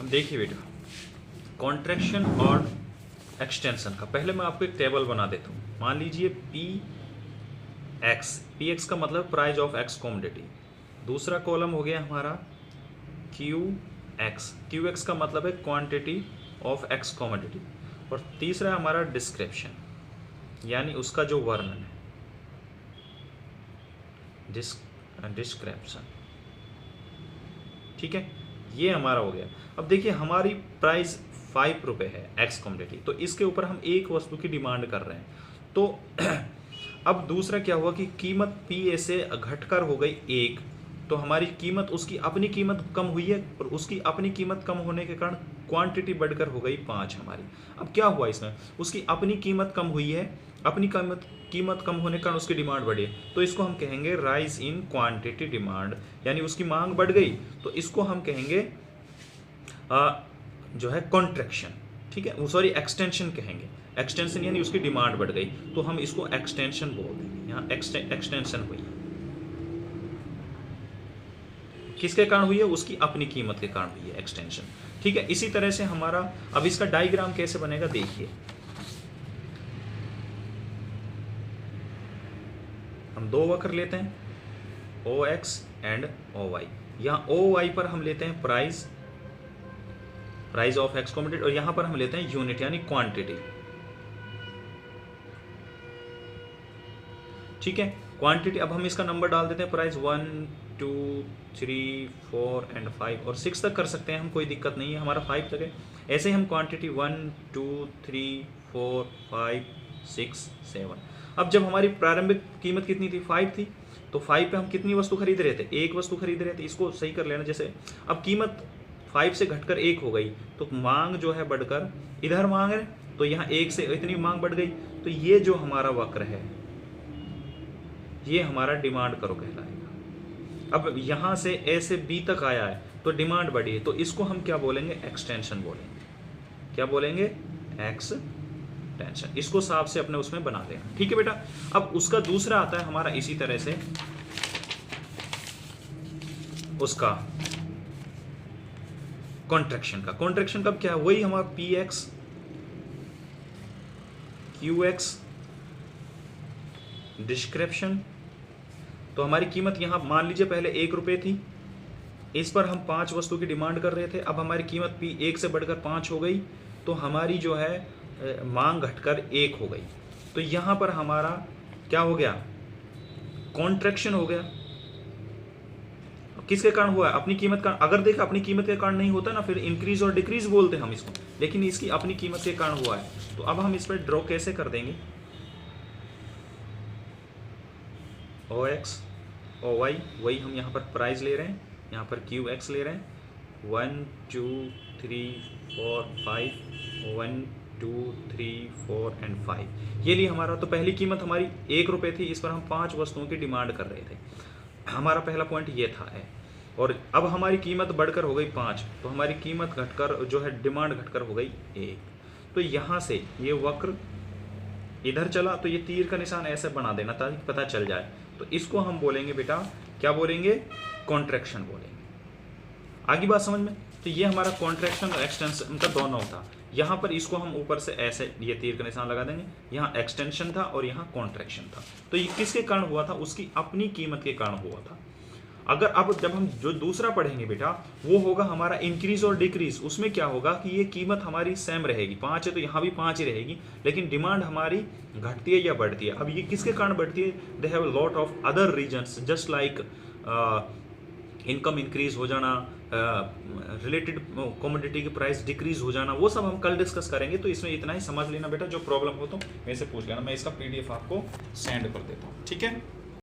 अब देखिए बेटा, कॉन्ट्रैक्शन और एक्सटेंशन का पहले मैं आपको एक टेबल बना देता हूँ। मान लीजिए पी एक्स का मतलब प्राइस ऑफ एक्स कमोडिटी, दूसरा कॉलम हो गया हमारा क्यू एक्स का मतलब है क्वांटिटी ऑफ एक्स कमोडिटी, और तीसरा हमारा डिस्क्रिप्शन यानी उसका जो वर्णन है, डिस्क्रिप्शन। ठीक है, ये हमारा हो गया। अब देखिए हमारी प्राइस 5 रुपये है एक्स कमोडिटी, तो इसके ऊपर हम एक वस्तु की डिमांड कर रहे हैं। तो अब दूसरा क्या हुआ कि कीमत पी ए से घटकर हो गई 1, तो हमारी कीमत, उसकी अपनी कीमत कम हुई है, और उसकी अपनी कीमत कम होने के कारण क्वांटिटी बढ़कर हो गई 5 हमारी। अब क्या हुआ इसमें, उसकी अपनी कीमत कम हुई है, अपनी कीमत कम होने के कारण उसकी डिमांड बढ़ी है, तो इसको हम कहेंगे राइज इन क्वांटिटी डिमांड, यानी उसकी मांग बढ़ गई, तो इसको हम कहेंगे जो है कॉन्ट्रैक्शन। ठीक है, सॉरी एक्सटेंशन कहेंगे। एक्सटेंशन यानी उसकी डिमांड बढ़ गई, तो हम इसको एक्सटेंशन बोल देंगे। यहाँ एक्सटेंशन हुई है, किसके कारण हुई है, उसकी अपनी कीमत के कारण हुई है एक्सटेंशन। ठीक है, इसी तरह से हमारा अब इसका डायग्राम कैसे बनेगा देखिए। हम दो वक्र लेते हैं, ओ एक्स एंड ओ वाई। यहाँ ओ वाई पर हम लेते हैं प्राइस ऑफ एक्स कमोडिटी, और यहां पर हम लेते हैं यूनिट यानी क्वांटिटी। ठीक है, क्वांटिटी। अब हम इसका नंबर डाल देते हैं, प्राइस 1 2 3 4 एंड 5 और 6 तक कर सकते हैं हम, कोई दिक्कत नहीं है, हमारा 5 तक है। ऐसे ही हम क्वांटिटी 1 2 3 4 5 6 7। अब जब हमारी प्रारंभिक कीमत कितनी थी, 5 थी, तो 5 पे हम कितनी वस्तु खरीद रहे थे, एक वस्तु खरीद रहे थे। इसको सही कर लेना। जैसे अब कीमत 5 से घटकर 1 हो गई, तो मांग जो है बढ़कर, इधर मांग है तो यहाँ 1 से इतनी मांग बढ़ गई, तो ये जो हमारा वक्र है ये हमारा डिमांड करो कहलाएगा। अब यहाँ से ए से बी तक आया है तो डिमांड बढ़ी है, तो इसको हम क्या बोलेंगे, एक्सटेंशन बोलेंगे। क्या बोलेंगे, एक्सटेंशन। इसको साफ से अपने उसमें बना देना। ठीक है बेटा। अब उसका दूसरा आता है हमारा इसी तरह से, उसका कॉन्ट्रैक्शन का। कॉन्ट्रैक्शन का क्या है, वही हमारा P x Q x description. तो हमारी कीमत यहां मान लीजिए पहले 1 रुपये थी, इस पर हम 5 वस्तु की डिमांड कर रहे थे। अब हमारी कीमत पी 1 से बढ़कर 5 हो गई, तो हमारी जो है मांग घटकर 1 हो गई, तो यहां पर हमारा क्या हो गया, कॉन्ट्रैक्शन हो गया। किसके कारण हुआ है, अपनी कीमत का। अगर देखा अपनी कीमत के कारण नहीं होता ना, फिर इंक्रीज और डिक्रीज बोलते हम इसको, लेकिन इसकी अपनी कीमत के कारण हुआ है। तो अब हम इस पर ड्रॉ कैसे कर देंगे, ओ एक्स ओ वाई, वही हम यहाँ पर प्राइस ले रहे हैं, यहाँ पर क्यू एक्स ले रहे हैं। 1 2 3 4 5 1 2 3 4 एंड 5 ये लिए हमारा। तो पहली कीमत हमारी 1 रुपये थी, इस पर हम 5 वस्तुओं की डिमांड कर रहे थे। हमारा पहला पॉइंट ये था है, और अब हमारी कीमत बढ़कर हो गई 5, तो हमारी कीमत घटकर जो है डिमांड घटकर हो गई 1। तो यहाँ से ये वक्र इधर चला, तो ये तीर का निशान ऐसे बना देना ताकि पता चल जाए। तो इसको हम बोलेंगे बेटा, क्या बोलेंगे, कॉन्ट्रैक्शन बोलेंगे। आगे बात समझ में। तो ये हमारा कॉन्ट्रैक्शन और एक्सटेंशन का दोनों था। यहाँ पर इसको हम ऊपर से ऐसे ये तीर का निशान लगा देंगे, यहाँ एक्सटेंशन था और यहाँ कॉन्ट्रैक्शन था। तो ये किसके कारण हुआ था, उसकी अपनी कीमत के कारण हुआ था। अगर अब जब हम जो दूसरा पढ़ेंगे बेटा, वो होगा हमारा इंक्रीज और डिक्रीज। उसमें क्या होगा कि ये कीमत हमारी सेम रहेगी, 5 है तो यहाँ भी 5 ही रहेगी, लेकिन डिमांड हमारी घटती है या बढ़ती है। अब ये किसके कारण बढ़ती है, they have a lot of other reasons, just like income increase हो जाना, रिलेटेड कमोडिटी की प्राइस डिक्रीज हो जाना, वो सब हम कल डिस्कस करेंगे। तो इसमें इतना ही समझ लेना बेटा, जो प्रॉब्लम हो तो मेरे से पूछ लेना, मैं इसका PDF आपको सेंड कर देता हूँ। ठीक है।